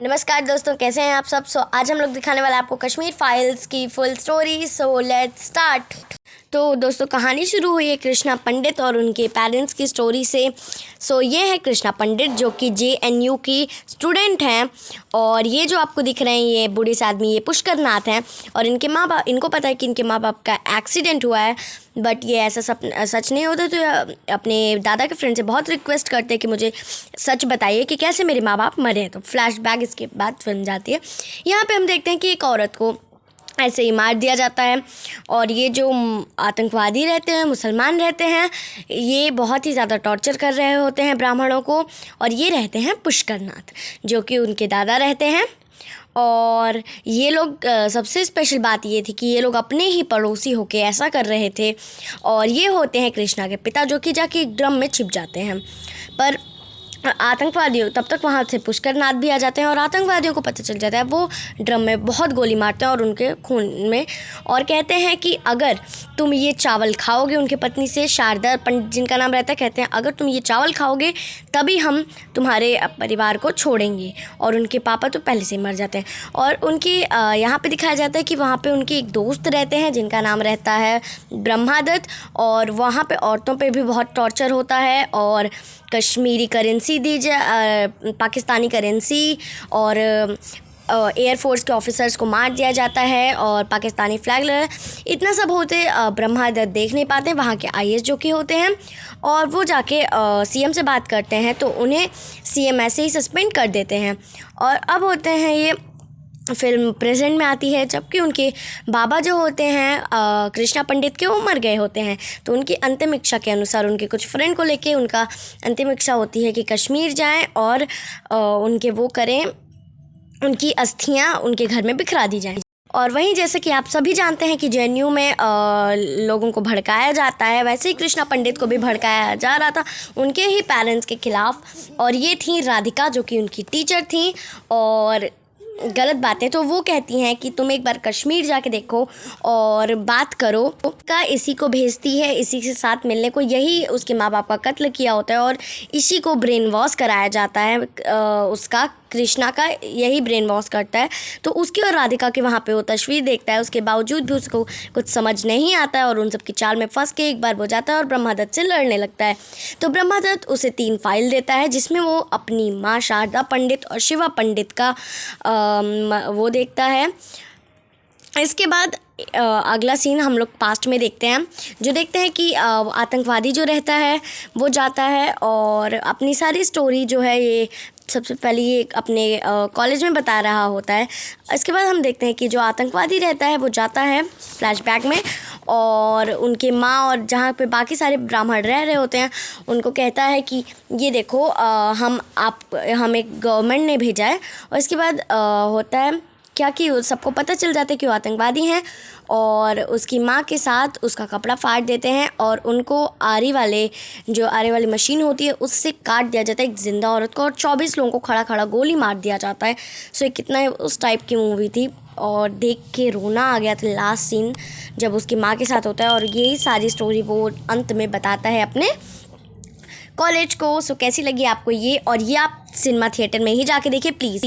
नमस्कार दोस्तों, कैसे हैं आप सब। आज हम लोग दिखाने वाले हैं आपको कश्मीर फाइल्स की full story. So let's start. तो दोस्तों, कहानी शुरू हुई है कृष्णा पंडित और उनके पेरेंट्स की स्टोरी से। ये है कृष्णा पंडित जो कि JNU की स्टूडेंट हैं, और ये जो आपको दिख रहे हैं ये बूढ़े से आदमी, ये पुष्कर नाथ हैं। और इनके माँ बाप, इनको पता है कि इनके माँ बाप का एक्सीडेंट हुआ है, बट ये ऐसा सच नहीं होता। तो अपने दादा के फ्रेंड से बहुत रिक्वेस्ट करते हैं कि मुझे सच बताइए कि कैसे मेरे माँ बाप मरे। तो फ्लैशबैक इसके बाद फिल्म जाती है। यहाँ पे हम देखते हैं कि एक औरत को ऐसे ही मार दिया जाता है, और ये जो आतंकवादी रहते हैं, मुसलमान रहते हैं, ये बहुत ही ज़्यादा टॉर्चर कर रहे होते हैं ब्राह्मणों को। और ये रहते हैं पुष्कर नाथ, जो कि उनके दादा रहते हैं। और ये लोग, सबसे स्पेशल बात ये थी कि ये लोग अपने ही पड़ोसी होके ऐसा कर रहे थे। और ये होते हैं कृष्णा के पिता, जो कि जाके एक ड्रम में छिप जाते हैं। पर आतंकवादियों, तब तक वहाँ से पुष्कर नाथ भी आ जाते हैं, और आतंकवादियों को पता चल जाता है। वो ड्रम में बहुत गोली मारते हैं और उनके खून में, और कहते हैं कि अगर तुम ये चावल खाओगे, उनके पत्नी से शारदा पंडित जिनका नाम रहता है, कहते हैं अगर तुम ये चावल खाओगे तभी हम तुम्हारे परिवार को छोड़ेंगे। और उनके पापा तो पहले से ही मर जाते हैं। और उनकी यहाँ पे दिखाया जाता है कि वहाँ पे उनके एक दोस्त रहते हैं जिनका नाम रहता है ब्रह्मादत्त, और वहाँ पे औरतों पे भी बहुत टॉर्चर होता है। और कश्मीरी करेंसी दी जाए, पाकिस्तानी करेंसी, और एयरफोर्स के ऑफिसर्स को मार दिया जाता है, और पाकिस्तानी फ्लैग इतना सब होते ब्रह्मादत्त देख नहीं पाते। वहाँ के IAS जो कि होते हैं, और वो जाके CM से बात करते हैं, तो उन्हें CM ऐसे ही सस्पेंड कर देते हैं। और अब होते हैं, ये फिल्म प्रेजेंट में आती है, जबकि उनके बाबा जो होते हैं कृष्णा पंडित के, वो मर गए होते हैं। तो उनकी अंतिम इच्छा के अनुसार उनके कुछ फ्रेंड को लेके उनका अंतिम इच्छा होती है कि कश्मीर जाएं और उनके वो करें, उनकी अस्थियां उनके घर में बिखरा दी जाएं। और वहीं जैसे कि आप सभी जानते हैं कि JNU में लोगों को भड़काया जाता है, वैसे ही कृष्णा पंडित को भी भड़काया जा रहा था उनके ही पेरेंट्स के खिलाफ। और ये थी राधिका, जो कि उनकी टीचर थी, और गलत बातें तो वो कहती हैं कि तुम एक बार कश्मीर जाके देखो और बात करो। का इसी को भेजती है, इसी के साथ मिलने को। यही उसके माँ बाप का कत्ल किया होता है, और इसी को ब्रेन वॉश कराया जाता है। उसका, कृष्णा का यही ब्रेन वॉश करता है। तो उसकी और राधिका के वहाँ पे वो तस्वीर देखता है, उसके बावजूद भी उसको कुछ समझ नहीं आता है, और उन सब की चाल में फंस के एक बार वो जाता है और ब्रह्मादत्त से लड़ने लगता है। तो ब्रह्मादत्त उसे 3 फाइल देता है, जिसमें वो अपनी माँ शारदा पंडित और शिवा पंडित का वो देखता है। इसके बाद अगला सीन हम लोग पास्ट में देखते हैं, जो देखते हैं कि आतंकवादी जो रहता है वो जाता है और अपनी सारी स्टोरी जो है ये सबसे पहले ये अपने कॉलेज में बता रहा होता है। इसके बाद हम देखते हैं कि जो आतंकवादी रहता है वो जाता है फ्लैशबैक में, और उनके माँ और जहाँ पे बाकी सारे ब्राह्मण रह रहे होते हैं उनको कहता है कि ये देखो, हम एक गवर्नमेंट ने भेजा है। और इसके बाद होता है क्या कि सबको पता चल जाता है कि वो आतंकवादी हैं, और उसकी माँ के साथ उसका कपड़ा फाड़ देते हैं, और उनको आरी वाली मशीन होती है उससे काट दिया जाता है एक ज़िंदा औरत को, और 24 लोगों को खड़ा खड़ा गोली मार दिया जाता है। ये कितना उस टाइप की मूवी थी, और देख के रोना आ गया था लास्ट सीन जब उसकी माँ के साथ होता है। और यही सारी स्टोरी वो अंत में बताता है अपने कॉलेज को। कैसी लगी आपको ये, और ये आप सिनेमा थिएटर में ही जाके देखिए प्लीज़।